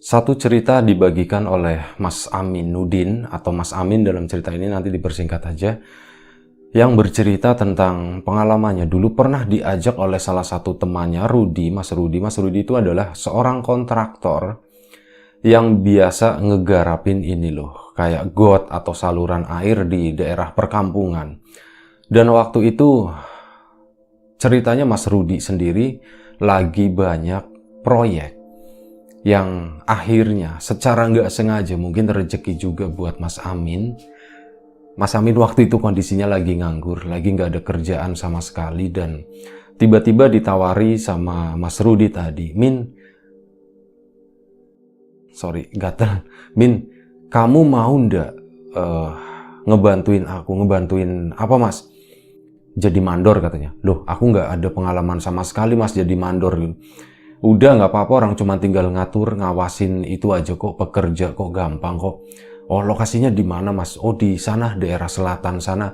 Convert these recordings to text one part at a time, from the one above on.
Satu cerita dibagikan oleh Mas Aminuddin atau Mas Amin dalam cerita ini nanti dipersingkat aja, yang bercerita tentang pengalamannya. Dulu pernah diajak oleh salah satu temannya, Rudi, Mas Rudi. Mas Rudi itu adalah seorang kontraktor yang biasa ngegarapin ini loh, kayak got atau saluran air di daerah perkampungan. Dan waktu itu ceritanya Mas Rudi sendiri lagi banyak proyek yang akhirnya secara nggak sengaja mungkin rezeki juga buat Mas Amin. Mas Amin waktu itu kondisinya lagi nganggur, lagi nggak ada kerjaan sama sekali, dan tiba-tiba ditawari sama Mas Rudi tadi, gatel, Min, kamu mau ndak ngebantuin aku? Ngebantuin apa, Mas? Jadi mandor katanya. Loh, aku nggak ada pengalaman sama sekali, Mas, jadi mandor. Udah nggak apa-apa, orang cuma tinggal ngatur, ngawasin itu aja kok, pekerja kok, gampang kok. Oh, lokasinya di mana, Mas? Oh, di sana, daerah selatan sana,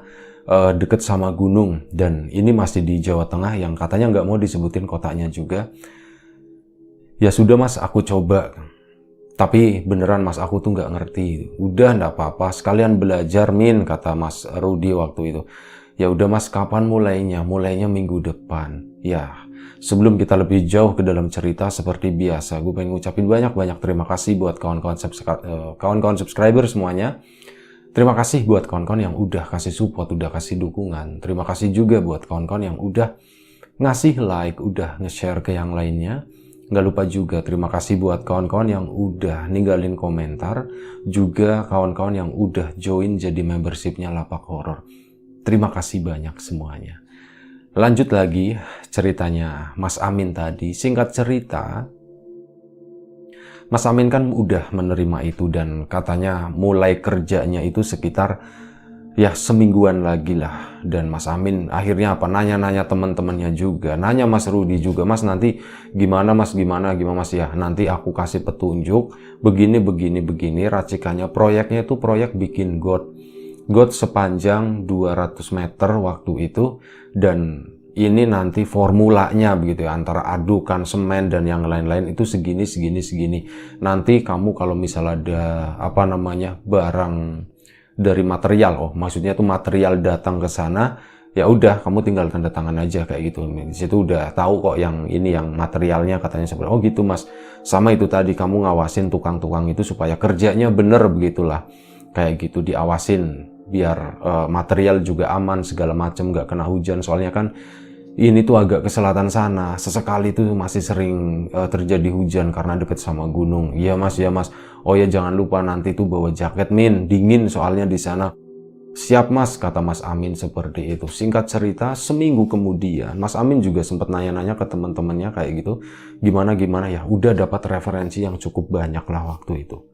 deket sama gunung. Dan ini masih di Jawa Tengah, yang katanya nggak mau disebutin kotanya juga. Ya sudah, Mas, aku coba. Tapi beneran, Mas, aku tuh nggak ngerti. Udah nggak apa-apa, sekalian belajar, Min, kata Mas Rudi waktu itu. Ya udah, Mas, kapan mulainya? Mulainya minggu depan. Ya, sebelum kita lebih jauh ke dalam cerita, seperti biasa, gue pengen ngucapin banyak-banyak terima kasih buat kawan-kawan subscriber semuanya. Terima kasih buat kawan-kawan yang udah kasih support, udah kasih dukungan. Terima kasih juga buat kawan-kawan yang udah ngasih like, udah nge-share ke yang lainnya. Nggak lupa juga terima kasih buat kawan-kawan yang udah ninggalin komentar. Juga kawan-kawan yang udah join jadi membershipnya Lapak Horor. Terima kasih banyak semuanya. Lanjut lagi ceritanya Mas Amin tadi. Singkat cerita, Mas Amin kan udah menerima itu dan katanya mulai kerjanya itu sekitar ya semingguan lagi lah. Dan Mas Amin akhirnya nanya-nanya teman-temannya juga, nanya Mas Rudi juga, Mas nanti gimana Mas, gimana Mas, ya nanti aku kasih petunjuk begini racikannya. Proyeknya itu proyek bikin got sepanjang 200 meter waktu itu, dan ini nanti formulanya begitu ya, antara adukan semen dan yang lain-lain itu segini. Nanti kamu kalau misal ada barang dari material, maksudnya tuh material datang ke sana, ya udah kamu tinggal tanda tangan aja kayak gitu. Di situ udah tahu kok yang ini yang materialnya katanya seperti oh gitu, Mas. Sama itu tadi kamu ngawasin tukang-tukang itu supaya kerjanya bener begitulah. Kayak gitu diawasin biar material juga aman segala macam, nggak kena hujan, soalnya kan ini tuh agak ke selatan sana, sesekali tuh masih sering terjadi hujan karena deket sama gunung. Iya Mas, ya Mas. Oh ya jangan lupa nanti tuh bawa jaket, Min, dingin soalnya di sana. Siap Mas, kata Mas Amin seperti itu. Singkat cerita, seminggu kemudian Mas Amin juga sempat nanya-nanya ke teman-temannya kayak gitu, gimana ya, udah dapat referensi yang cukup banyak lah waktu itu.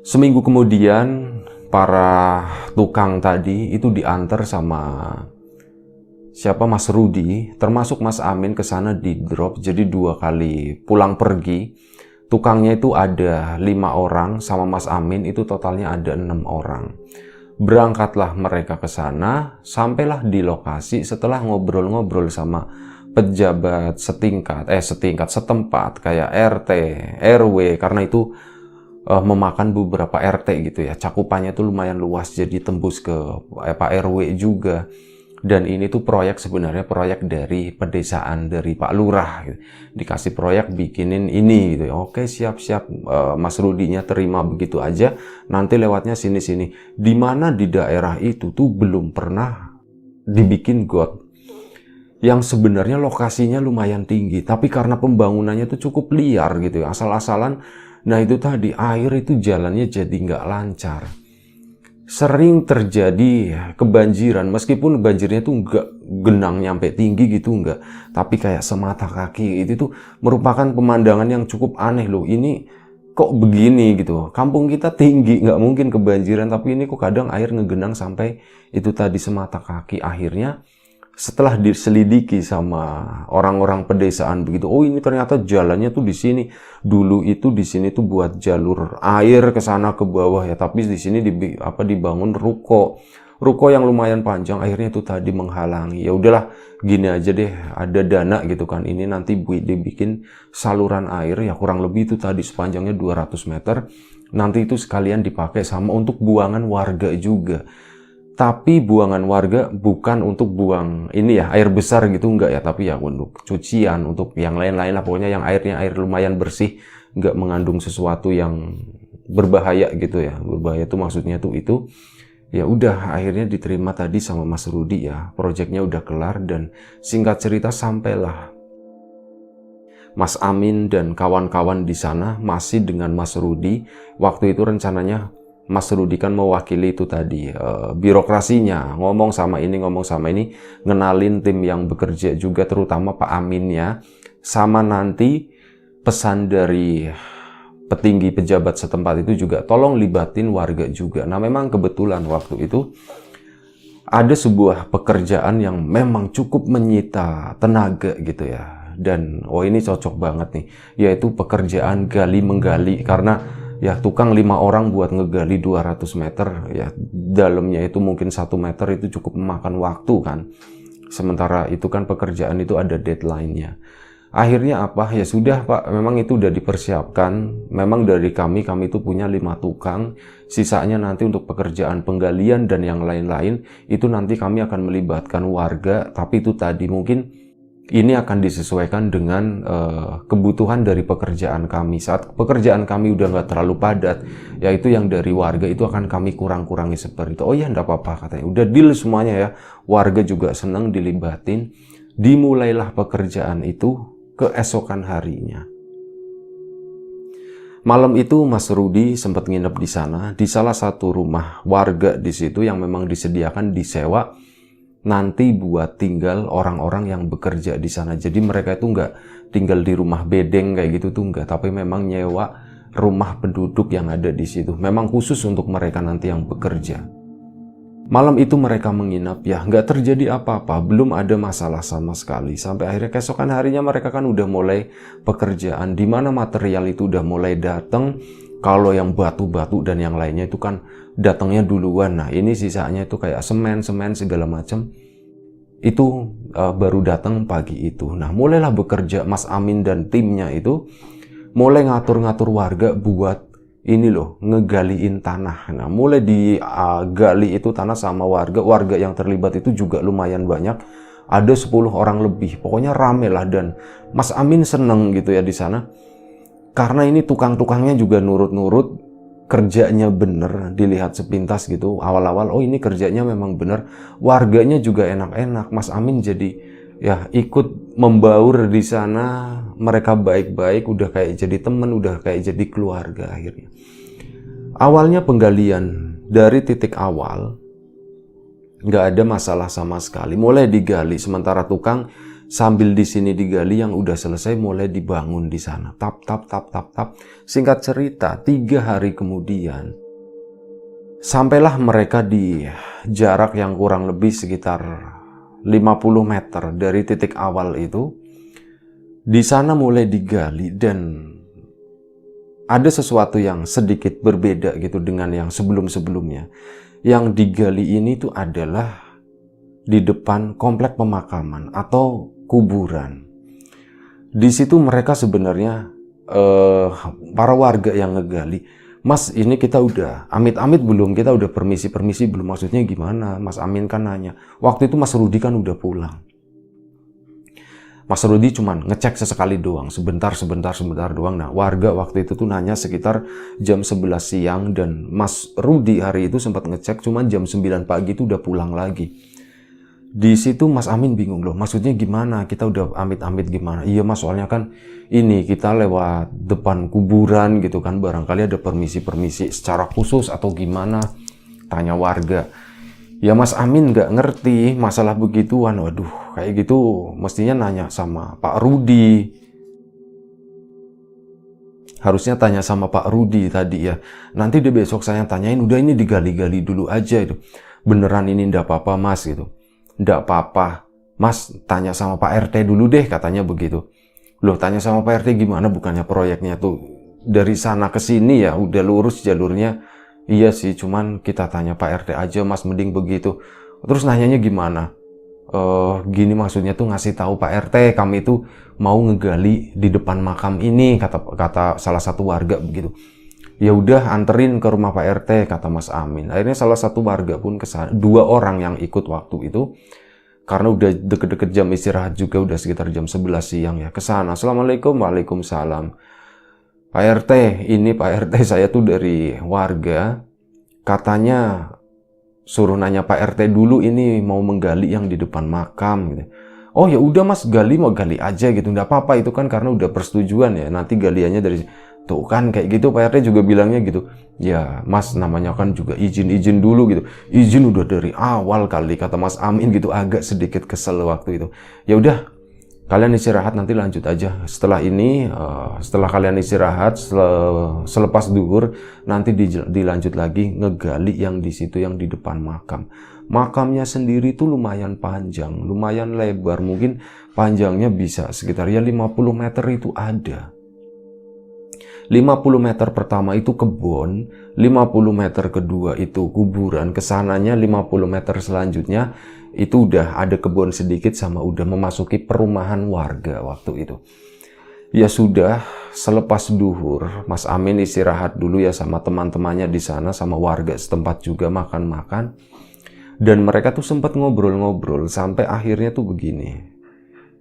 Seminggu kemudian para tukang tadi itu diantar sama Mas Rudi, termasuk Mas Amin ke sana di drop. Jadi 2 kali pulang pergi. Tukangnya itu ada 5 orang, sama Mas Amin itu totalnya ada 6 orang. Berangkatlah mereka ke sana, sampailah di lokasi setelah ngobrol-ngobrol sama pejabat setempat kayak RT, RW, karena itu memakan beberapa RT gitu ya. Cakupannya itu lumayan luas, jadi tembus ke Pak RW juga. Dan ini tuh sebenarnya proyek dari pedesaan, dari Pak Lurah gitu. Dikasih proyek bikinin ini gitu. Oke, siap-siap, Mas Rudinya terima begitu aja. Nanti lewatnya sini-sini. Dimana di daerah itu tuh belum pernah dibikin got yang sebenarnya lokasinya lumayan tinggi, tapi karena pembangunannya tuh cukup liar gitu ya, asal-asalan. Nah itu tadi, air itu jalannya jadi nggak lancar. Sering terjadi kebanjiran, meskipun banjirnya itu nggak genang nyampe tinggi gitu, nggak. Tapi kayak semata kaki, itu tuh merupakan pemandangan yang cukup aneh loh. Ini kok begini gitu. Kampung kita tinggi, nggak mungkin kebanjiran, tapi ini kok kadang air ngegenang sampai itu tadi semata kaki. Akhirnya setelah diselidiki sama orang-orang pedesaan begitu, oh ini ternyata jalannya tuh di sini. Dulu itu di sini tuh buat jalur air ke sana ke bawah ya, tapi di sini dibangun ruko. ruko yang lumayan panjang, akhirnya itu tadi menghalangi. Ya udahlah, gini aja deh, ada dana gitu kan, ini nanti dibikin saluran air ya kurang lebih itu tadi sepanjangnya 200 meter, nanti itu sekalian dipakai sama untuk buangan warga juga. Tapi buangan warga bukan untuk buang ini ya, air besar gitu enggak ya, tapi ya untuk cucian, untuk yang lain-lain lah, pokoknya yang airnya air lumayan bersih, enggak mengandung sesuatu yang berbahaya gitu ya. Berbahaya itu maksudnya tuh itu. Ya udah, akhirnya diterima tadi sama Mas Rudi ya, proyeknya udah kelar, dan singkat cerita sampailah Mas Amin dan kawan-kawan di sana masih dengan Mas Rudi. Waktu itu rencananya Mas Rudi kan mewakili itu tadi birokrasinya, ngomong sama ini, ngenalin tim yang bekerja juga, terutama Pak Amin ya, sama nanti pesan dari petinggi pejabat setempat itu juga tolong libatin warga juga. Nah memang kebetulan waktu itu ada sebuah pekerjaan yang memang cukup menyita tenaga gitu ya, dan ini cocok banget nih, yaitu pekerjaan gali menggali, karena ya tukang 5 orang buat ngegali 200 meter ya, dalamnya itu mungkin 1 meter, itu cukup memakan waktu kan, sementara itu kan pekerjaan itu ada deadline-nya. Akhirnya apa? Ya sudah Pak, memang itu udah dipersiapkan. Memang dari kami itu punya 5 tukang. Sisanya nanti untuk pekerjaan penggalian dan yang lain-lain, itu nanti kami akan melibatkan warga. Tapi itu tadi mungkin ini akan disesuaikan dengan kebutuhan dari pekerjaan kami. Saat pekerjaan kami udah nggak terlalu padat, yaitu yang dari warga itu akan kami kurang-kurangi seperti itu. Oh iya, enggak apa-apa katanya. Udah deal semuanya ya. Warga juga senang dilibatin. Dimulailah pekerjaan itu keesokan harinya. Malam itu Mas Rudi sempat nginep di sana, di salah satu rumah warga di situ yang memang disediakan disewa nanti buat tinggal orang-orang yang bekerja di sana. Jadi mereka itu nggak tinggal di rumah bedeng kayak gitu tuh nggak, tapi memang nyewa rumah penduduk yang ada di situ. Memang khusus untuk mereka nanti yang bekerja. Malam itu mereka menginap ya, nggak terjadi apa-apa, belum ada masalah sama sekali. Sampai akhirnya keesokan harinya mereka kan udah mulai pekerjaan, di mana material itu udah mulai datang. Kalau yang batu-batu dan yang lainnya itu kan datangnya duluan. Nah ini sisanya itu kayak semen segala macam. Itu baru datang pagi itu. Nah mulailah bekerja Mas Amin dan timnya itu, mulai ngatur-ngatur warga buat ini loh, ngegaliin tanah. Nah, mulai digali itu tanah sama warga yang terlibat itu juga lumayan banyak. Ada 10 orang lebih. Pokoknya rame lah, dan Mas Amin seneng gitu ya di sana. Karena ini tukang-tukangnya juga nurut-nurut, kerjanya bener, dilihat sepintas gitu. Awal-awal, oh ini kerjanya memang bener. Warganya juga enak-enak. Mas Amin jadi ya ikut membaur di sana. Mereka baik-baik, udah kayak jadi temen, udah kayak jadi keluarga akhirnya. Awalnya penggalian dari titik awal nggak ada masalah sama sekali, mulai digali, sementara tukang sambil di sini digali, yang udah selesai mulai dibangun di sana. Tap. Singkat cerita, 3 hari kemudian sampailah mereka di jarak yang kurang lebih sekitar 50 meter dari titik awal itu. Di sana mulai digali, dan ada sesuatu yang sedikit berbeda gitu dengan yang sebelum-sebelumnya. Yang digali ini tuh adalah di depan komplek pemakaman atau kuburan. Di situ mereka sebenarnya para warga yang ngegali, Mas ini kita udah amit-amit belum? Kita udah permisi belum? Maksudnya gimana? Mas Amin kan nanya. Waktu itu Mas Rudi kan udah pulang. Mas Rudi cuman ngecek sesekali doang, sebentar doang. Nah, warga waktu itu tuh nanya sekitar jam 11 siang, dan Mas Rudi hari itu sempat ngecek cuman jam 9 pagi itu udah pulang lagi. Di situ Mas Amin bingung, loh maksudnya gimana? Kita udah amit-amit gimana? Iya Mas, soalnya kan ini kita lewat depan kuburan gitu kan, barangkali ada permisi secara khusus atau gimana? Tanya warga. Ya Mas Amin nggak ngerti masalah begituan. Waduh, kayak gitu mestinya nanya sama Pak Rudi. Harusnya tanya sama Pak Rudi tadi ya. Nanti deh besok saya tanyain, udah ini digali-gali dulu aja itu. Beneran ini ndak apa-apa Mas gitu. Ndak apa-apa. Mas tanya sama Pak RT dulu deh, katanya begitu. Loh, tanya sama Pak RT gimana? Bukannya proyeknya tuh dari sana ke sini ya, udah lurus jalurnya. Iya sih, cuman kita tanya Pak RT aja Mas, mending begitu. Terus nanyanya gimana? Gini maksudnya tuh ngasih tahu Pak RT kami itu mau ngegali di depan makam ini, kata salah satu warga begitu. Ya udah anterin ke rumah Pak RT, kata Mas Amin. Akhirnya salah satu warga pun kesana, 2 orang yang ikut waktu itu, karena udah deket-deket jam istirahat juga, udah sekitar jam 11 siang ya, kesana. Assalamualaikum, waalaikumsalam. Pak RT, ini Pak RT saya tuh dari warga, katanya suruh nanya Pak RT dulu ini mau menggali yang di depan makam gitu. Oh ya udah Mas, mau gali aja gitu, nggak apa-apa itu kan karena udah persetujuan ya, nanti galiannya dari tuh kan kayak gitu. Pak RT juga bilangnya gitu. Ya Mas, namanya kan juga izin dulu gitu. Izin udah dari awal kali, kata Mas Amin gitu, agak sedikit kesel waktu itu. Ya udah, kalian istirahat, nanti lanjut aja. Setelah ini, setelah kalian istirahat, selepas duhur, nanti dilanjut lagi ngegali yang di situ, yang di depan makam. Makamnya sendiri tuh lumayan panjang, lumayan lebar, mungkin panjangnya bisa sekitar ya 50 meter itu ada. 50 meter pertama itu kebun, 50 meter kedua itu kuburan, kesananya 50 meter selanjutnya itu udah ada kebun sedikit sama udah memasuki perumahan warga waktu itu. Ya sudah, selepas duhur, Mas Amin istirahat dulu ya sama teman-temannya di sana, sama warga setempat juga makan-makan. Dan mereka tuh sempat ngobrol-ngobrol sampai akhirnya tuh begini.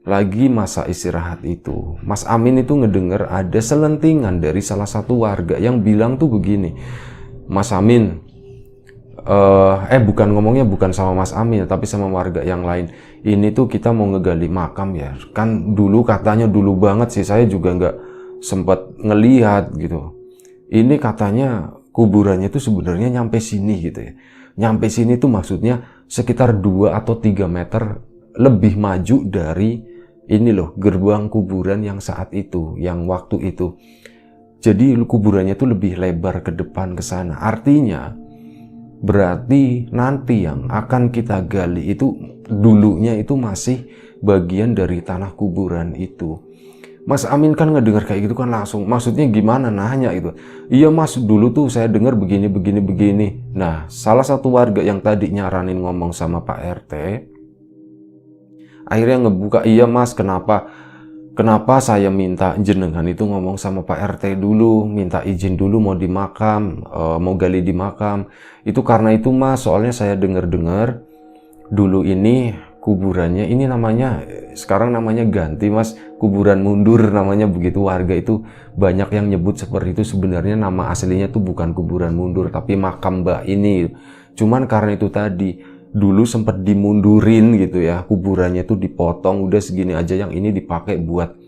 Lagi masa istirahat itu, Mas Amin itu ngedenger ada selentingan dari salah satu warga yang bilang tuh begini. Mas Amin, bukan ngomongnya bukan sama Mas Amin, tapi sama warga yang lain. Ini tuh kita mau ngegali makam ya. Kan dulu katanya dulu banget sih, saya juga nggak sempat ngelihat gitu. Ini katanya kuburannya tuh sebenarnya nyampe sini gitu ya. Nyampe sini tuh maksudnya sekitar 2 atau 3 meter lebih maju dari ini loh, gerbang kuburan yang saat itu, yang waktu itu. Jadi kuburannya tuh lebih lebar ke depan ke sana. Artinya berarti nanti yang akan kita gali itu dulunya itu masih bagian dari tanah kuburan itu. Mas Amin kan ngedengar kayak gitu kan langsung, maksudnya gimana, nanya itu. Iya Mas, dulu tuh saya dengar begini. Nah, salah satu warga yang tadi nyaranin ngomong sama Pak RT, akhirnya ngebuka, iya Mas, kenapa saya minta jenengan itu ngomong sama Pak RT dulu, minta izin dulu mau di makam, mau gali di makam. Itu karena itu Mas, soalnya saya dengar dulu ini kuburannya, ini namanya, sekarang namanya ganti Mas, kuburan mundur namanya begitu. Warga itu banyak yang nyebut seperti itu, sebenarnya nama aslinya tuh bukan kuburan mundur, tapi makam Mbak ini. Cuman karena itu tadi, dulu sempat dimundurin gitu ya, kuburannya tuh dipotong, udah segini aja, yang ini dipakai buat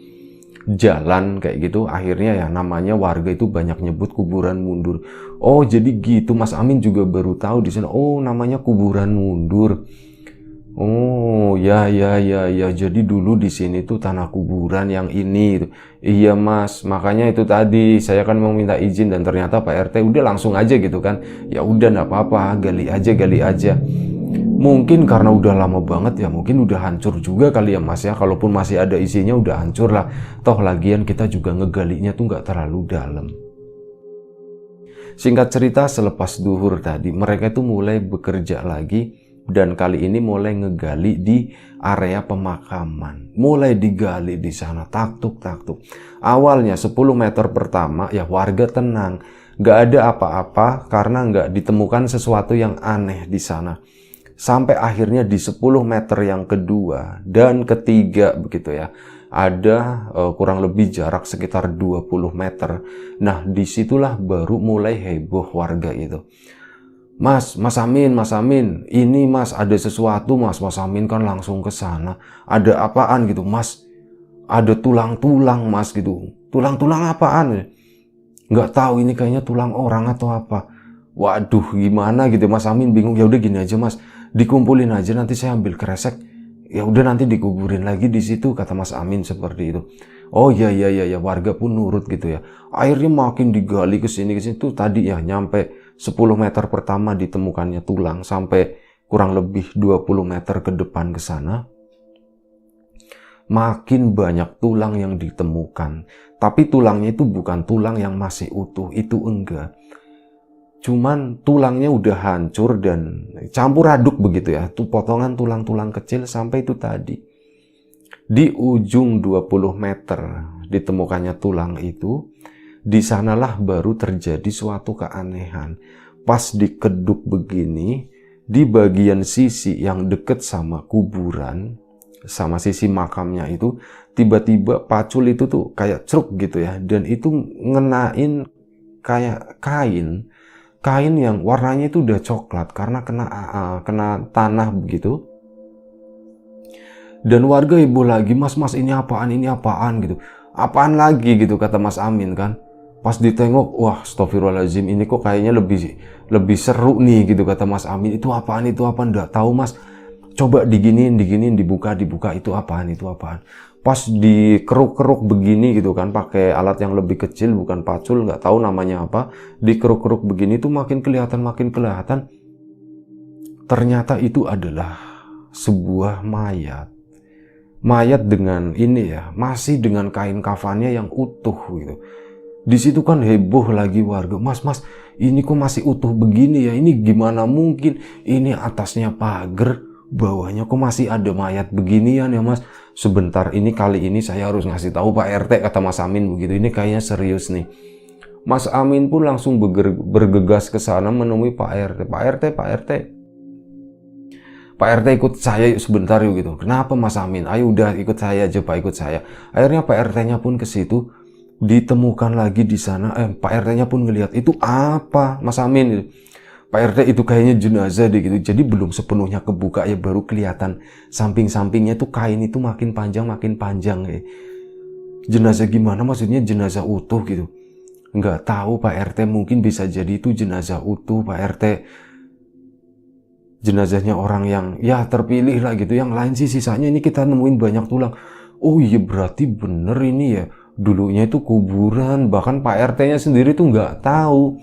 jalan kayak gitu. Akhirnya ya namanya warga itu banyak nyebut kuburan mundur. Oh jadi gitu, Mas Amin juga baru tahu di sana. Oh namanya kuburan mundur. Oh ya. Jadi dulu di sini tuh tanah kuburan yang ini. Iya Mas, makanya itu tadi saya kan mau minta izin dan ternyata Pak RT udah langsung aja gitu kan. Ya udah nggak apa-apa, gali aja. Mungkin karena udah lama banget ya, mungkin udah hancur juga kali ya Mas ya. Kalaupun masih ada isinya udah hancur lah. Toh lagian kita juga ngegalinya tuh nggak terlalu dalam. Singkat cerita, selepas duhur tadi mereka tuh mulai bekerja lagi. Dan kali ini mulai ngegali di area pemakaman. Mulai digali di sana, taktuk. Awalnya 10 meter pertama ya warga tenang. Gak ada apa-apa karena gak ditemukan sesuatu yang aneh di sana. Sampai akhirnya di 10 meter yang kedua dan ketiga begitu ya. Ada kurang lebih jarak sekitar 20 meter. Nah disitulah baru mulai heboh warga itu. Mas Amin, ini Mas ada sesuatu Mas. Mas Amin kan langsung ke sana. Ada apaan gitu Mas? Ada tulang-tulang Mas gitu. Tulang-tulang apaan? Nggak tahu, ini kayaknya tulang orang atau apa. Waduh gimana gitu, Mas Amin bingung. Ya udah gini aja Mas, dikumpulin aja, nanti saya ambil kresek. Ya udah nanti dikuburin lagi di situ, kata Mas Amin seperti itu. Oh iya, warga pun nurut gitu ya. Akhirnya makin digali ke sini tuh tadi ya nyampe 10 meter pertama ditemukannya tulang, sampai kurang lebih 20 meter ke depan ke sana. Makin banyak tulang yang ditemukan. Tapi tulangnya itu bukan tulang yang masih utuh, itu enggak. cuman tulangnya udah hancur dan campur aduk begitu ya. Tuh potongan tulang-tulang kecil sampai itu tadi. Di ujung 20 meter ditemukannya tulang itu, di sanalah baru terjadi suatu keanehan. Pas dikeduk begini, di bagian sisi yang deket sama kuburan, sama sisi makamnya itu, tiba-tiba pacul itu tuh kayak ceruk gitu ya, dan itu ngenain kayak kain yang warnanya itu udah coklat karena kena tanah begitu. Dan warga heboh lagi, mas ini apaan gitu. Apaan lagi gitu kata Mas Amin kan. Pas ditengok, wah astagfirullahaladzim, ini kok kayaknya lebih seru nih gitu kata Mas Amin. Itu apaan, enggak tahu mas. Coba diginiin, dibuka, itu apaan. Pas dikeruk-keruk begini gitu kan, pakai alat yang lebih kecil, bukan pacul, nggak tahu namanya apa. Dikeruk-keruk begini tuh makin kelihatan. Ternyata itu adalah sebuah mayat. Mayat dengan ini ya, masih dengan kain kafannya yang utuh gitu. Di situ kan heboh lagi warga, mas ini kok masih utuh begini ya, ini gimana mungkin, ini atasnya pagar, bawahnya kok masih ada mayat beginian ya mas. Sebentar, kali ini saya harus ngasih tahu Pak RT, kata Mas Amin begitu, ini kayaknya serius nih. Mas Amin pun langsung bergegas ke sana menemui Pak RT. Pak RT ikut saya yuk sebentar yuk gitu. Kenapa Mas Amin? Ayo udah ikut saya aja Pak, ikut saya. Akhirnya Pak RT-nya pun ke situ, ditemukan lagi di sana. Pak RT-nya pun ngelihat itu apa Mas Amin? Pak RT itu kayaknya jenazah deh gitu. Jadi belum sepenuhnya kebuka ya, baru kelihatan samping-sampingnya tuh kain itu makin panjang ya. Jenazah gimana? Maksudnya jenazah utuh gitu. Nggak tahu Pak RT, mungkin bisa jadi itu jenazah utuh Pak RT. Jenazahnya orang yang ya terpilih lah gitu. Yang lain sih sisanya ini kita nemuin banyak tulang. Oh iya berarti bener ini ya, dulunya itu kuburan. Bahkan Pak RT-nya sendiri tuh nggak tahu,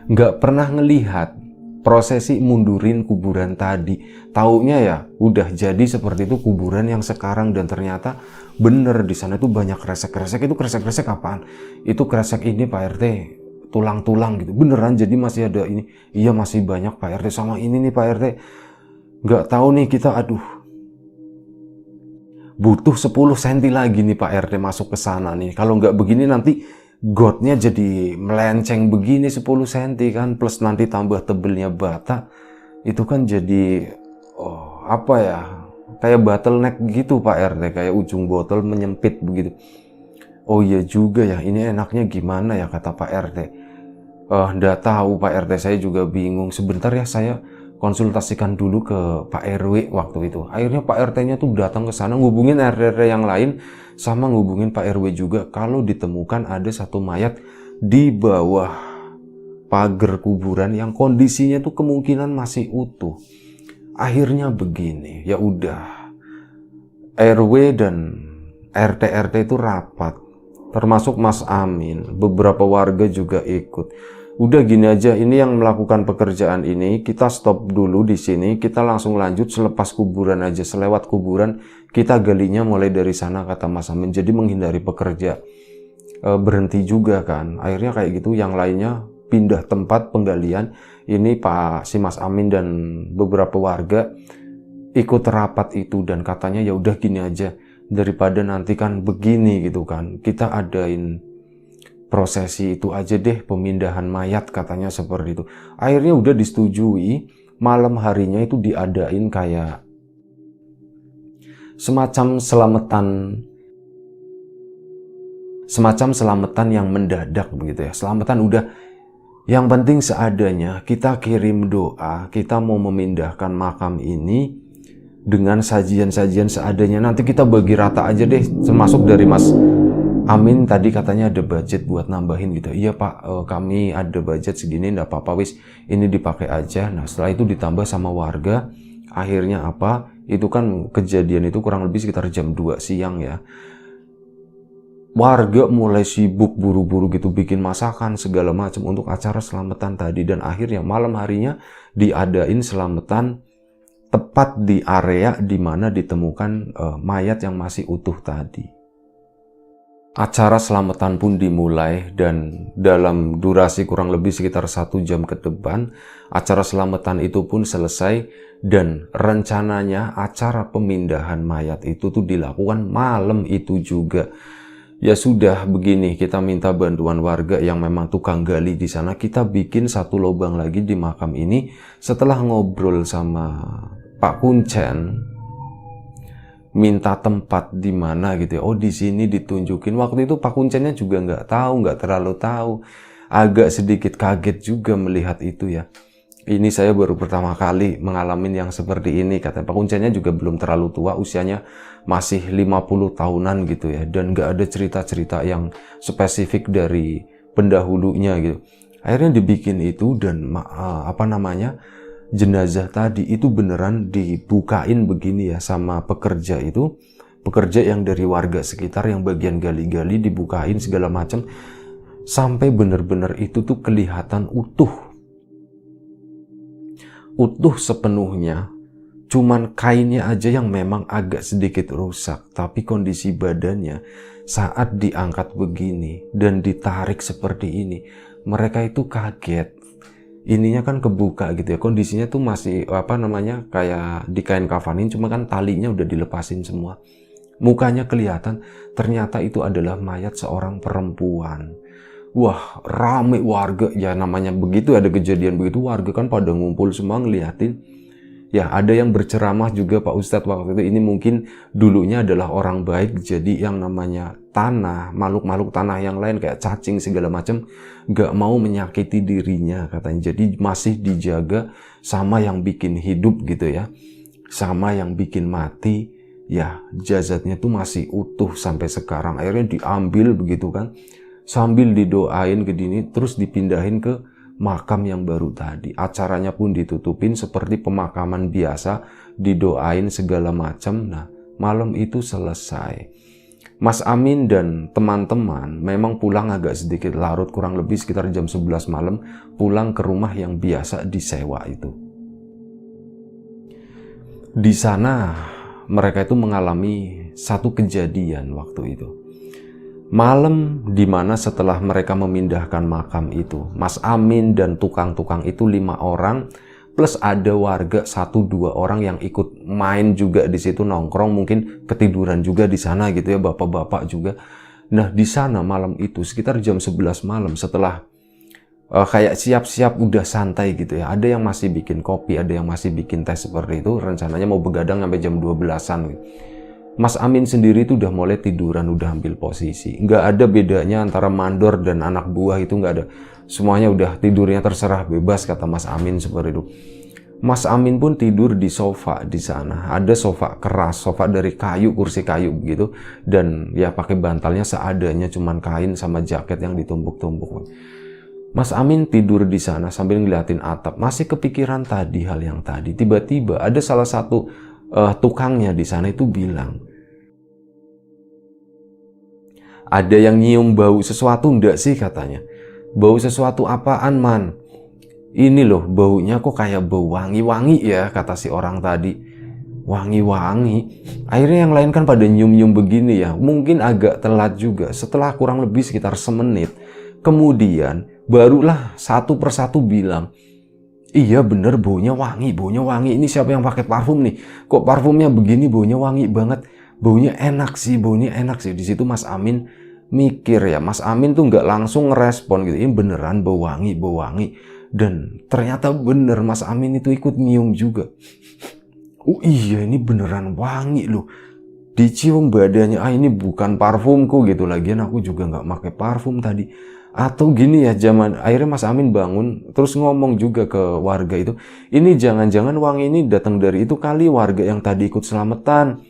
nggak pernah ngelihat prosesi mundurin kuburan tadi. Taunya ya udah jadi seperti itu kuburan yang sekarang. Dan ternyata bener di sana tuh banyak kresek-kresek. Itu kresek-kresek apaan? Itu kresek ini Pak RT, tulang-tulang gitu, beneran. Jadi masih ada ini, iya masih banyak Pak RT. Sama ini nih Pak RT, nggak tahu nih kita, aduh butuh 10 cm lagi nih Pak RT masuk ke sana nih. Kalau nggak begini nanti gotnya jadi melenceng begini 10 cm kan, plus nanti tambah tebelnya bata, itu kan jadi apa ya, kayak bottleneck gitu Pak RT, kayak ujung botol menyempit begitu. Oh iya juga ya, ini enaknya gimana ya kata Pak RT. Nggak tahu Pak RT, saya juga bingung. Sebentar ya, saya konsultasikan dulu ke Pak RW waktu itu. Akhirnya Pak RT-nya tuh datang ke sana, ngubungin RT yang lain, sama ngubungin Pak RW juga. Kalau ditemukan ada satu mayat di bawah pagar kuburan yang kondisinya tuh kemungkinan masih utuh. Akhirnya begini, ya udah, RW dan RT itu rapat, termasuk Mas Amin, beberapa warga juga ikut. Udah gini aja, ini yang melakukan pekerjaan ini, kita stop dulu di sini, kita langsung lanjut selepas kuburan aja, selewat kuburan, kita galinya mulai dari sana, kata Mas Amin. Jadi menghindari pekerja berhenti juga kan. Akhirnya kayak gitu, yang lainnya pindah tempat penggalian. Ini si Mas Amin dan beberapa warga ikut rapat itu, dan katanya ya udah gini aja, daripada nanti kan begini gitu kan, kita adain prosesi itu aja deh, pemindahan mayat, katanya seperti itu. Akhirnya udah disetujui, malam harinya itu diadain kayak semacam selamatan yang mendadak begitu ya. Selamatan udah, yang penting seadanya, kita kirim doa, kita mau memindahkan makam ini dengan sajian-sajian seadanya. Nanti kita bagi rata aja deh, termasuk dari Mas Amin tadi katanya ada budget buat nambahin gitu. Iya Pak, kami ada budget segini, enggak apa-apa wis, ini dipakai aja. Nah setelah itu ditambah sama warga. Akhirnya apa, itu kan kejadian itu kurang lebih sekitar jam 2 siang ya. Warga mulai sibuk buru-buru gitu, bikin masakan segala macam untuk acara selamatan tadi. Dan akhirnya malam harinya diadain selamatan tepat di area di mana ditemukan mayat yang masih utuh tadi. Acara selamatan pun dimulai dan dalam durasi kurang lebih sekitar 1 jam ke depan, acara selamatan itu pun selesai dan rencananya acara pemindahan mayat itu tuh dilakukan malam itu juga. Ya sudah begini, kita minta bantuan warga yang memang tukang gali di sana, kita bikin satu lubang lagi di makam ini. Setelah ngobrol sama Pak Kuncen, minta tempat di mana gitu ya. Oh, di sini ditunjukin. Waktu itu Pak Kuncennya juga nggak terlalu tahu. Agak sedikit kaget juga melihat itu ya. Ini saya baru pertama kali mengalami yang seperti ini. Kata Pak Kuncennya juga belum terlalu tua, usianya masih 50 tahunan gitu ya. Dan nggak ada cerita-cerita yang spesifik dari pendahulunya gitu. Akhirnya dibikin itu dan jenazah tadi itu beneran dibukain begini ya sama pekerja itu. Pekerja yang dari warga sekitar yang bagian gali-gali dibukain segala macam. Sampai bener-bener itu tuh kelihatan utuh. Utuh sepenuhnya. Cuman kainnya aja yang memang agak sedikit rusak. Tapi kondisi badannya saat diangkat begini dan ditarik seperti ini. Mereka itu kaget. Ininya kan kebuka gitu ya, kondisinya tuh masih kayak di kain kafanin, cuma kan talinya udah dilepasin semua. Mukanya kelihatan, ternyata itu adalah mayat seorang perempuan. Wah, rame warga ya, namanya begitu, ada kejadian begitu warga kan pada ngumpul semua ngeliatin. Ya, ada yang berceramah juga Pak Ustadz waktu itu, ini mungkin dulunya adalah orang baik, jadi yang namanya tanah, makhluk-makhluk tanah yang lain kayak cacing segala macam gak mau menyakiti dirinya katanya. Jadi masih dijaga sama yang bikin hidup gitu ya, sama yang bikin mati. Ya, jasadnya tuh masih utuh sampai sekarang. Akhirnya diambil begitu kan, sambil didoain ke dini, terus dipindahin ke makam yang baru tadi. Acaranya pun ditutupin seperti pemakaman biasa, didoain segala macam. Nah, malam itu selesai. Mas Amin dan teman-teman memang pulang agak sedikit larut, kurang lebih sekitar jam 11 malam, pulang ke rumah yang biasa disewa itu. Di sana mereka itu mengalami satu kejadian waktu itu. Malam dimana setelah mereka memindahkan makam itu, Mas Amin dan tukang-tukang itu 5 orang, plus ada warga 1-2 orang yang ikut main juga di situ, nongkrong, mungkin ketiduran juga di sana gitu ya, bapak-bapak juga. Nah, di sana malam itu sekitar jam 11 malam setelah kayak siap-siap udah santai gitu ya. Ada yang masih bikin kopi, ada yang masih bikin teh seperti itu. Rencananya mau begadang sampai jam 12-an gitu. Mas Amin sendiri itu udah mulai tiduran, udah ambil posisi. Nggak ada bedanya antara mandor dan anak buah, itu nggak ada. Semuanya udah tidurnya terserah bebas, kata Mas Amin seperti itu. Mas Amin pun tidur di sofa di sana. Ada sofa keras, sofa dari kayu, kursi kayu begitu. Dan ya pakai bantalnya seadanya, cuman kain sama jaket yang ditumpuk-tumpuk. Mas Amin tidur di sana sambil ngeliatin atap. Masih kepikiran tadi hal yang tadi. Tiba-tiba ada salah satu tukangnya di sana itu bilang, ada yang nyium bau sesuatu enggak sih katanya. Bau sesuatu apaan man? Ini loh baunya kok kayak bau wangi-wangi ya, kata si orang tadi. Wangi-wangi. Akhirnya yang lain kan pada nyium-nyium begini ya. Mungkin agak telat juga. Setelah kurang lebih sekitar semenit, kemudian barulah satu persatu bilang, iya bener baunya wangi, baunya wangi. Ini siapa yang pakai parfum nih? Kok parfumnya begini, baunya wangi banget. Baunya enak sih, baunya enak sih. Di situ Mas Amin mikir ya, Mas Amin tuh nggak langsung ngerespon gitu. Ini beneran bau wangi, bau wangi. Dan ternyata bener, Mas Amin itu ikut nyium juga. Oh iya, ini beneran wangi loh. Dicium badannya, ini bukan parfumku gitu. Lagian aku juga nggak pakai parfum tadi. Atau gini ya, akhirnya Mas Amin bangun terus ngomong juga ke warga itu, ini jangan-jangan wangi ini datang dari itu kali, warga yang tadi ikut selamatan.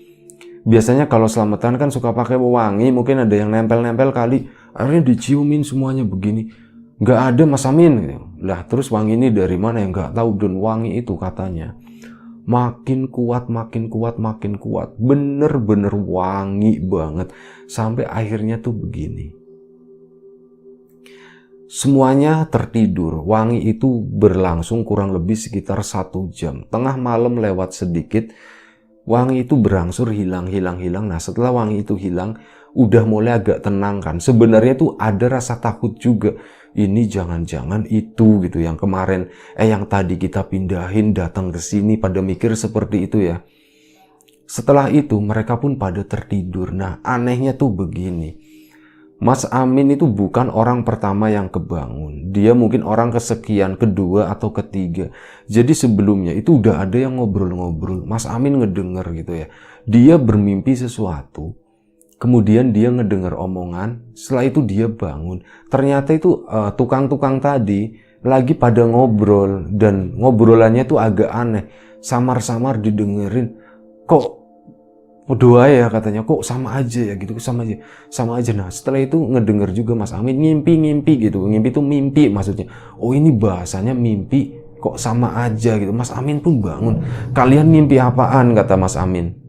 Biasanya kalau selamatan kan suka pakai wangi, mungkin ada yang nempel-nempel kali. Akhirnya diciumin semuanya begini. Nggak ada Mas Amin. Lah terus wangi ini dari mana, yang nggak tahu. Dan wangi itu katanya makin kuat, makin kuat, makin kuat. Bener-bener wangi banget. Sampai akhirnya tuh begini. Semuanya tertidur. Wangi itu berlangsung kurang lebih sekitar 1 jam. Tengah malam lewat sedikit, wangi itu berangsur hilang. Nah setelah wangi itu hilang, udah mulai agak tenang kan. Sebenarnya tuh ada rasa takut juga. Ini jangan-jangan itu gitu yang kemarin, yang tadi kita pindahin datang ke sini, pada mikir seperti itu ya. Setelah itu mereka pun pada tertidur. Nah, anehnya tuh begini. Mas Amin itu bukan orang pertama yang kebangun. Dia mungkin orang kesekian, kedua atau ketiga. Jadi sebelumnya itu udah ada yang ngobrol-ngobrol. Mas Amin ngedenger gitu ya. Dia bermimpi sesuatu. Kemudian dia ngedenger omongan, setelah itu dia bangun. Ternyata itu tukang-tukang tadi lagi pada ngobrol, dan ngobrolannya tuh agak aneh. Samar-samar didengerin, kok doa ya katanya, kok sama aja ya gitu, sama aja. Nah setelah itu ngedenger juga Mas Amin ngimpi gitu, ngimpi tuh mimpi maksudnya. Oh ini bahasanya mimpi, kok sama aja gitu. Mas Amin pun bangun. Kalian mimpi apaan, kata Mas Amin.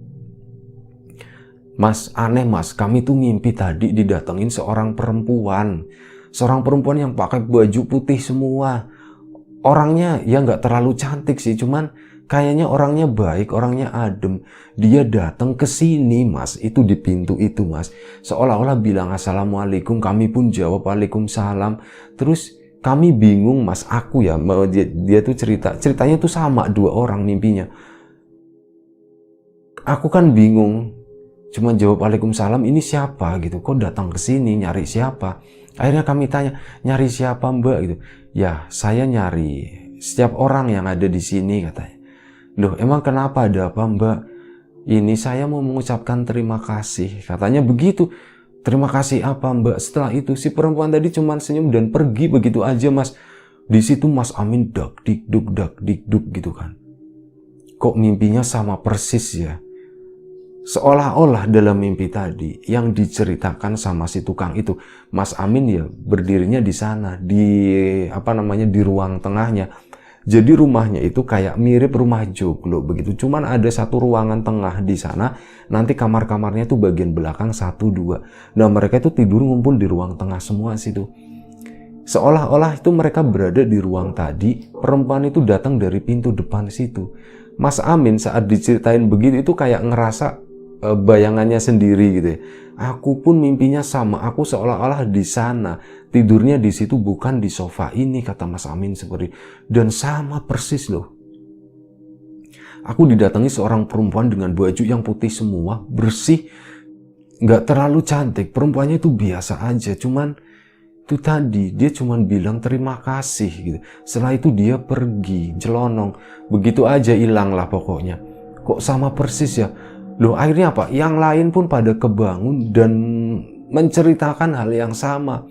Mas, aneh mas, kami tuh ngimpi tadi didatengin seorang perempuan. Seorang perempuan yang pakai baju putih semua. Orangnya ya nggak terlalu cantik sih, cuman kayaknya orangnya baik, orangnya adem. Dia datang ke sini mas, itu di pintu itu mas. Seolah-olah bilang assalamualaikum, kami pun jawab waalaikumsalam. Terus kami bingung mas, aku ya, dia tuh ceritanya tuh sama dua orang mimpinya. Aku kan bingung. Cuma jawab waalaikumsalam, ini siapa gitu, kok datang ke sini nyari siapa? Akhirnya kami tanya, nyari siapa mbak gitu. Ya saya nyari setiap orang yang ada di sini katanya. Loh emang kenapa, ada apa mbak? Ini saya mau mengucapkan terima kasih, katanya begitu. Terima kasih apa mbak? Setelah itu si perempuan tadi cuma senyum dan pergi begitu aja mas. Di situ Mas Amin dak dikduk gitu kan. Kok mimpinya sama persis ya? Seolah-olah dalam mimpi tadi yang diceritakan sama si tukang itu, Mas Amin ya berdirinya di sana, di ruang tengahnya. Jadi rumahnya itu kayak mirip rumah joglo begitu. Cuman ada satu ruangan tengah di sana, nanti kamar-kamarnya tuh bagian belakang 1, 2. Nah mereka itu tidur ngumpul di ruang tengah semua situ. Seolah-olah itu mereka berada di ruang tadi, perempuan itu datang dari pintu depan situ. Mas Amin saat diceritain begitu itu kayak ngerasa bayangannya sendiri gitu ya. Aku pun mimpinya sama, aku seolah-olah di sana, tidurnya di situ bukan di sofa ini, kata Mas Amin seperti. Dan sama persis loh. Aku didatangi seorang perempuan dengan baju yang putih semua, bersih, nggak terlalu cantik. Perempuannya itu biasa aja, cuman itu tadi dia cuman bilang terima kasih gitu. Setelah itu dia pergi, jelonong, begitu aja hilang lah pokoknya. Kok sama persis ya? Loh akhirnya apa? Yang lain pun pada kebangun dan menceritakan hal yang sama.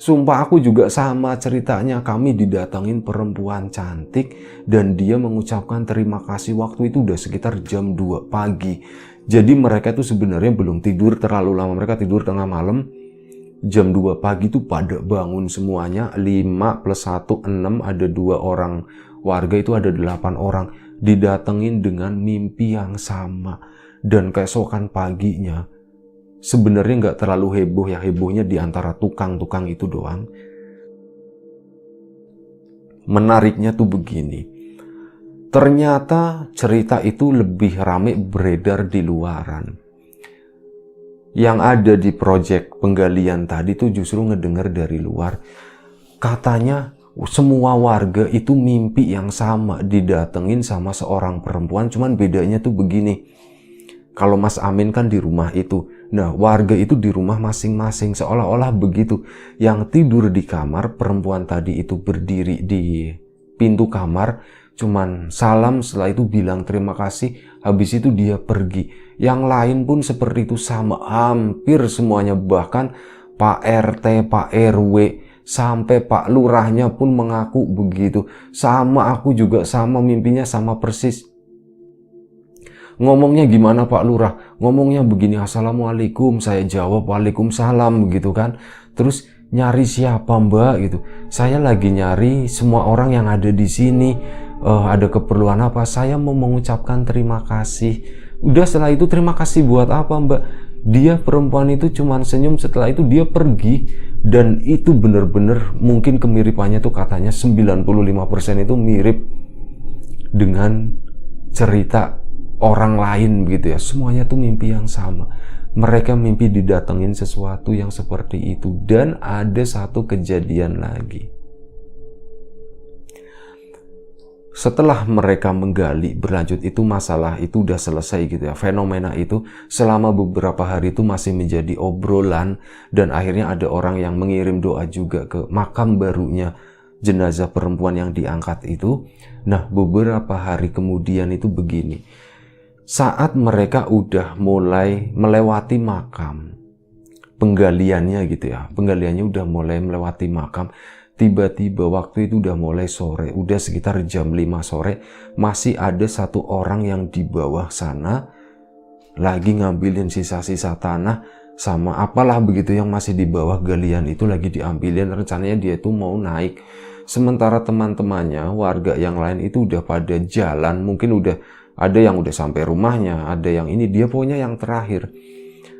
Sumpah aku juga sama ceritanya. Kami didatangin perempuan cantik dan dia mengucapkan terima kasih. Waktu itu udah sekitar jam 2 pagi. Jadi mereka itu sebenarnya belum tidur terlalu lama. Mereka tidur tengah malam. Jam 2 pagi itu pada bangun semuanya. 5 plus 1, 6. Ada 2 orang warga, itu ada 8 orang. Didatengin dengan mimpi yang sama. Dan keesokan paginya sebenarnya nggak terlalu heboh ya, hebohnya di antara tukang-tukang itu doang. Menariknya tuh begini, ternyata cerita itu lebih rame beredar di luaran. Yang ada di proyek penggalian tadi tuh justru ngedenger dari luar, katanya semua warga itu mimpi yang sama, didatengin sama seorang perempuan, cuman bedanya tuh begini. Kalau Mas Amin kan di rumah itu, nah warga itu di rumah masing-masing, seolah-olah begitu. Yang tidur di kamar, perempuan tadi itu berdiri di pintu kamar, cuman salam, setelah itu bilang terima kasih, habis itu dia pergi. Yang lain pun seperti itu sama, hampir semuanya, bahkan Pak RT, Pak RW, sampai Pak Lurahnya pun mengaku begitu. Sama, aku juga sama, mimpinya sama persis. Ngomongnya gimana Pak Lurah? Ngomongnya begini, assalamualaikum, saya jawab waalaikumsalam begitu kan. Terus nyari siapa mbak gitu? Saya lagi nyari semua orang yang ada di sini. Ada keperluan apa? Saya mau mengucapkan terima kasih. Udah, setelah itu terima kasih buat apa mbak? Dia perempuan itu cuman senyum, setelah itu dia pergi. Dan itu bener-bener mungkin kemiripannya tuh katanya 95% itu mirip dengan cerita orang lain begitu ya. Semuanya tuh mimpi yang sama. Mereka mimpi didatengin sesuatu yang seperti itu. Dan ada satu kejadian lagi. Setelah mereka menggali berlanjut, itu masalah itu udah selesai gitu ya. Fenomena itu selama beberapa hari itu masih menjadi obrolan, dan akhirnya ada orang yang mengirim doa juga ke makam barunya jenazah perempuan yang diangkat itu. Nah, beberapa hari kemudian itu begini. Saat mereka udah mulai melewati makam, penggaliannya gitu ya. Penggaliannya udah mulai melewati makam. Tiba-tiba waktu itu udah mulai sore, udah sekitar jam 5 sore, masih ada satu orang yang di bawah sana lagi ngambilin sisa-sisa tanah sama apalah begitu yang masih di bawah galian itu lagi diambilin. Rencananya dia itu mau naik. Sementara teman-temannya, warga yang lain itu udah pada jalan, mungkin udah ada yang udah sampai rumahnya, ada yang ini, dia pokoknya yang terakhir.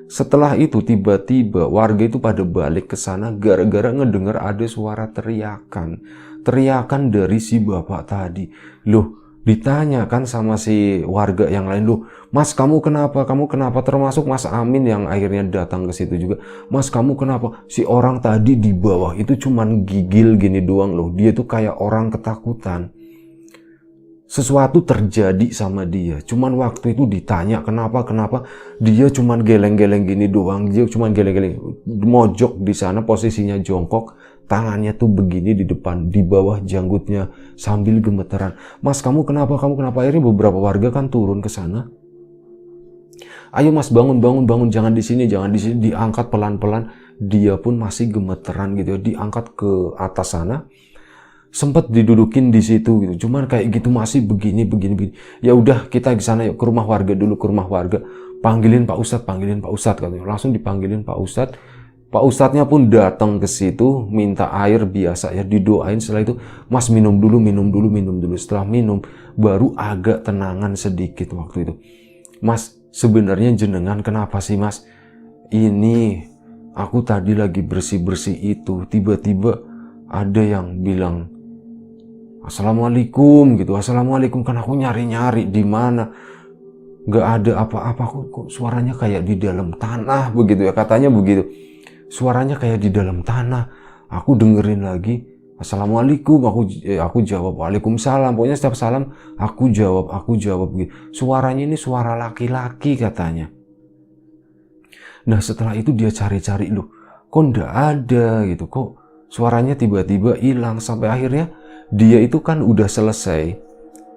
Setelah itu tiba-tiba warga itu pada balik ke sana gara-gara ngedengar ada suara teriakan. Teriakan dari si bapak tadi. Loh, ditanyakan sama si warga yang lain, loh, Mas kamu kenapa? Kamu kenapa? Termasuk Mas Amin yang akhirnya datang ke situ juga. Mas kamu kenapa? Si orang tadi di bawah itu cuman gigil gini doang loh. Dia tuh kayak orang ketakutan. Sesuatu terjadi sama dia. Cuman waktu itu ditanya kenapa, dia cuman geleng-geleng gini doang. Dia cuman geleng-geleng, mojok di sana, posisinya jongkok, tangannya tuh begini di depan, di bawah janggutnya sambil gemeteran. Mas kamu kenapa? Akhirnya beberapa warga kan turun ke sana. Ayo Mas bangun, jangan di sini, diangkat pelan-pelan. Dia pun masih gemeteran gitu, diangkat ke atas sana. Sempat didudukin di situ gitu, cuman kayak gitu masih begini. Ya udah kita ke sana yuk, ke rumah warga dulu, panggilin Pak Ustadz katanya. Langsung dipanggilin Pak Ustadz. Pak Ustadznya pun datang ke situ, minta air biasa ya, didoain. Setelah itu, Mas minum dulu. Setelah minum, baru agak tenangan sedikit waktu itu. Mas, sebenarnya jenengan kenapa sih Mas? Ini aku tadi lagi bersih-bersih itu, tiba-tiba ada yang bilang Assalamualaikum gitu. Assalamualaikum, kan aku nyari-nyari di mana. Nggak ada apa-apa, kok suaranya kayak di dalam tanah begitu ya, katanya begitu. Suaranya kayak di dalam tanah. Aku dengerin lagi Assalamualaikum, aku jawab Waalaikumsalam. Pokoknya setiap salam aku jawab gitu. Suaranya ini suara laki-laki katanya. Nah, setelah itu dia cari-cari, loh, kok nggak ada gitu, kok suaranya tiba-tiba hilang. Sampai akhirnya dia itu kan udah selesai,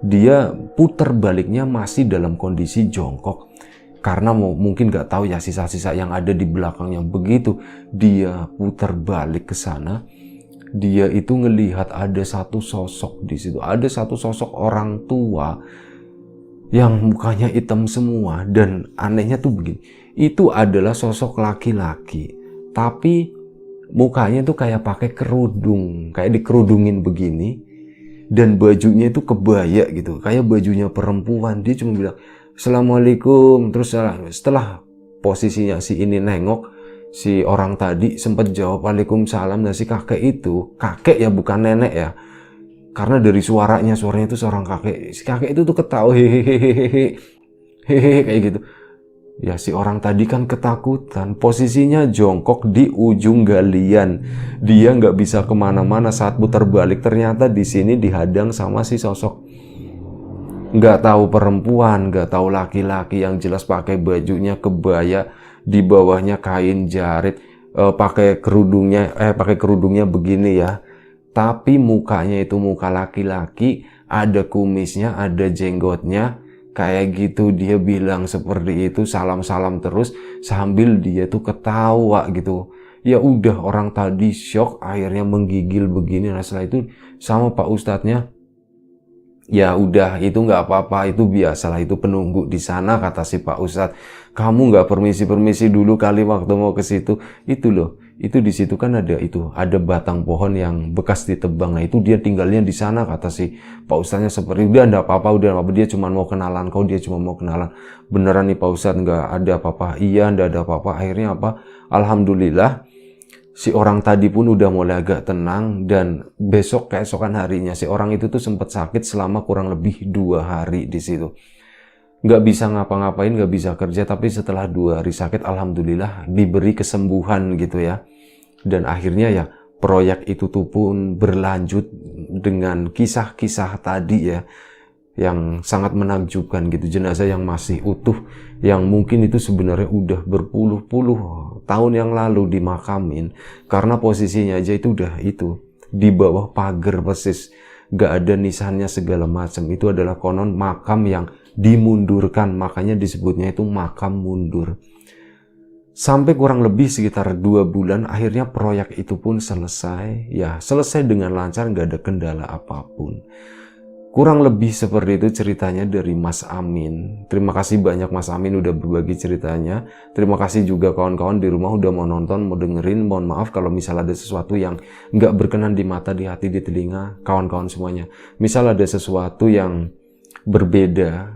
dia puter baliknya masih dalam kondisi jongkok karena mungkin gak tahu ya sisa-sisa yang ada di belakangnya. Begitu dia puter balik ke sana, dia itu ngelihat ada satu sosok di situ, ada satu sosok orang tua yang mukanya hitam semua. Dan anehnya tuh begini, itu adalah sosok laki-laki, tapi mukanya tuh kayak pakai kerudung, kayak dikerudungin begini. Dan bajunya itu kebaya gitu, kayak bajunya perempuan. Dia cuma bilang Assalamualaikum. Terus setelah posisinya si ini nengok, si orang tadi sempat jawab Waalaikumsalam. Dan si kakek itu, kakek ya bukan nenek ya, karena dari suaranya itu seorang kakek. Si kakek itu tuh ketawa hehehe kayak gitu. Ya si orang tadi kan ketakutan, posisinya jongkok di ujung galian. Dia nggak bisa kemana-mana saat putar balik. Ternyata di sini dihadang sama si sosok. Nggak tahu perempuan, nggak tahu laki-laki, yang jelas pakai bajunya kebaya, di bawahnya kain jarit, pakai kerudungnya begini ya. Tapi mukanya itu muka laki-laki, ada kumisnya, ada jenggotnya. Kayak gitu, dia bilang seperti itu, salam-salam terus sambil dia tuh ketawa gitu. Ya udah, orang tadi shock, akhirnya menggigil begini. Nah setelah itu sama Pak Ustadznya, ya udah itu nggak apa-apa, itu biasalah, itu penunggu di sana, kata si Pak Ustadz. Kamu nggak permisi dulu kali waktu mau ke situ. Itu loh, itu di situ kan ada batang pohon yang bekas ditebang. Nah itu dia tinggalnya di sana, kata si Pak Ustadznya. Seperti udah nggak apa-apa, dia cuma mau kenalan dia cuma mau kenalan. Beneran nih Pak Ustadz, nggak ada apa-apa? Iya, nggak ada apa-apa. Akhirnya apa? Alhamdulillah, si orang tadi pun udah mulai agak tenang. Dan keesokan harinya si orang itu tuh sempat sakit selama kurang lebih 2 hari di situ. nggak bisa ngapa-ngapain, nggak bisa kerja, tapi setelah 2 hari sakit, alhamdulillah diberi kesembuhan gitu ya. Dan akhirnya ya proyek itu tuh pun berlanjut dengan kisah-kisah tadi ya, yang sangat menakjubkan gitu. Jenazah yang masih utuh, yang mungkin itu sebenarnya udah berpuluh-puluh tahun yang lalu dimakamin, karena posisinya aja itu udah itu di bawah pagar persis, gak ada nisannya segala macam. Itu adalah konon makam yang dimundurkan, makanya disebutnya itu makam mundur. Sampai kurang lebih sekitar 2 bulan, akhirnya proyek itu pun selesai. Ya, selesai dengan lancar, gak ada kendala apapun. Kurang lebih seperti itu ceritanya dari Mas Amin. Terima kasih banyak Mas Amin udah berbagi ceritanya. Terima kasih juga kawan-kawan di rumah udah mau nonton, mau dengerin. Mohon maaf kalau misal ada sesuatu yang nggak berkenan di mata, di hati, di telinga kawan-kawan semuanya. Misal ada sesuatu yang berbeda,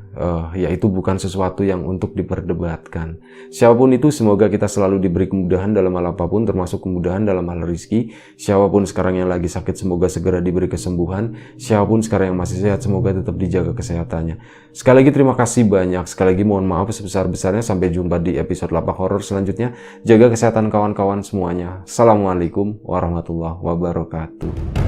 yaitu bukan sesuatu yang untuk diperdebatkan. Siapapun itu, semoga kita selalu diberi kemudahan dalam hal apapun, termasuk kemudahan dalam hal rezeki. Siapapun sekarang yang lagi sakit, semoga segera diberi kesembuhan. Siapapun sekarang yang masih sehat, semoga tetap dijaga kesehatannya. Sekali lagi terima kasih banyak. Sekali lagi mohon maaf sebesar-besarnya. Sampai jumpa di episode Lapak Horor selanjutnya. Jaga kesehatan kawan-kawan semuanya. Assalamualaikum warahmatullahi wabarakatuh.